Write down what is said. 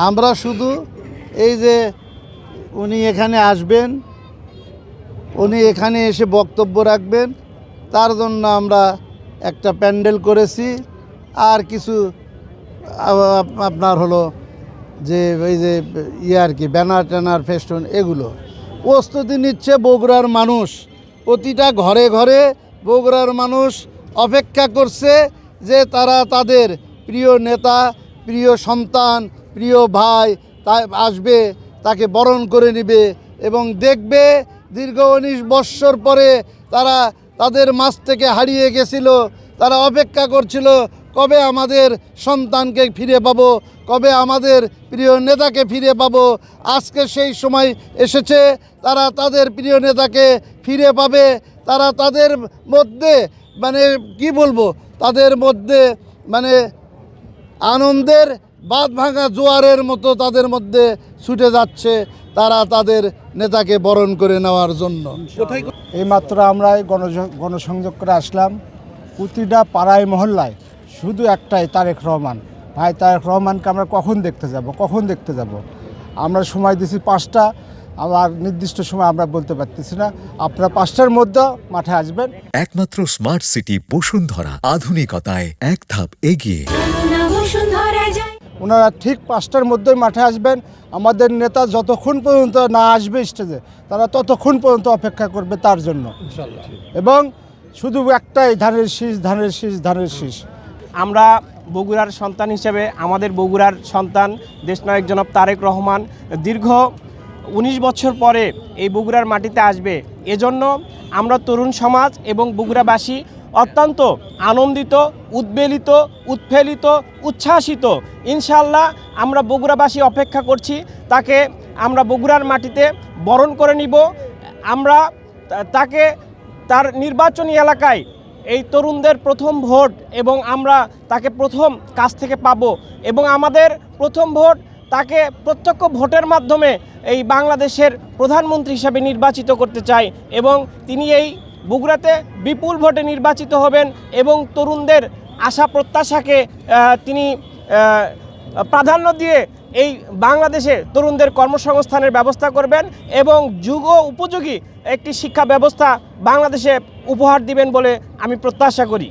আমরা শুধু এই যে উনি এখানে আসবেন, উনি এখানে এসে বক্তব্য রাখবেন, তার জন্য আমরা একটা প্যান্ডেল করেছি। আর কিছু আপনার হলো যে এই যে আর কি ব্যানার ট্যানার ফেস্টুন এগুলো প্রস্তুতি নিচ্ছে বগুড়ার মানুষ। প্রতিটা ঘরে ঘরে বগুড়ার মানুষ অপেক্ষা করছে যে তারা তাদের প্রিয় নেতা, প্রিয় সন্তান, প্রিয় ভাই তা আসবে, তাকে বরণ করে নেবে এবং দেখবে দীর্ঘ 19 বৎসর পরে তারা তাদের মাঝ থেকে হারিয়ে গেছিল। তারা অপেক্ষা করছিল কবে আমাদের সন্তানকে ফিরে পাবো, কবে আমাদের প্রিয় নেতাকে ফিরে পাবো। আজকে সেই সময় এসেছে, তারা তাদের প্রিয় নেতাকে ফিরে পাবে। তারা তাদের মধ্যে মানে কি বলবো, তাদের মধ্যে মানে আনন্দের বাঁধ ভাঙা জোয়ারের মতো তাদের মধ্যে ছুটে যাচ্ছে তারা তাদের নেতাকে বরণ করে নেওয়ার জন্য। এইমাত্র আমরা গণসংযোগ করে আসলাম। প্রতিটা পাড়ায় মহল্লায় শুধু একটাই তারেক রহমান। ভাই তারেক রহমানকে আমরা কখন দেখতে যাব? আমরা সময় দিছি 5টা, আবার নির্দিষ্ট সময় আমরা বলতে পারতেছি না। আপনারা 5টার মধ্যে মাঠে আসবেন। একমাত্র স্মার্ট সিটি বসুন্ধরা, আধুনিকতায় এক ধাপ এগিয়ে। ওনারা ঠিক 5টার মধ্যেই মাঠে আসবেন। আমাদের নেতা যতক্ষণ পর্যন্ত না আসবে স্টেজে, তারা ততক্ষণ পর্যন্ত অপেক্ষা করবে তার জন্য এবং শুধু একটাই ধানের শীষ, ধানের শীষ, ধানের শীষ। আমরা বগুড়ার সন্তান হিসেবে আমাদের বগুড়ার সন্তান দেশনায়ক জনাব তারেক রহমান দীর্ঘ 19 বছর পরে এই বগুড়ার মাটিতে আসবে। এজন্য আমরা তরুণ সমাজ এবং বগুড়াবাসী অত্যন্ত আনন্দিত, উদ্বেলিত, উৎফুল্লিত, উচ্ছ্বাসিত। ইনশাআল্লাহ আমরা বগুড়াবাসী অপেক্ষা করছি, তাকে আমরা বগুড়ার মাটিতে বরণ করে নিব। আমরা তাকে তার নির্বাচনী এলাকায় এই তরুণদের প্রথম ভোট এবং আমরা তাকে প্রথম কাছ থেকে পাব এবং আমাদের প্রথম ভোট তাকে প্রত্যক্ষ ভোটের মাধ্যমে এই বাংলাদেশের প্রধানমন্ত্রী হিসাবে নির্বাচিত করতে চাই এবং তিনি এই বগুড়াতে বিপুল ভোটে নির্বাচিত হবেন এবং তরুণদের আশা প্রত্যাশাকে তিনি প্রাধান্য দিয়ে এই বাংলাদেশে তরুণদের কর্মসংস্থানের ব্যবস্থা করবেন এবং যুগ উপযোগী একটি শিক্ষা ব্যবস্থা বাংলাদেশে উপহার দিবেন বলে আমি প্রত্যাশা করি।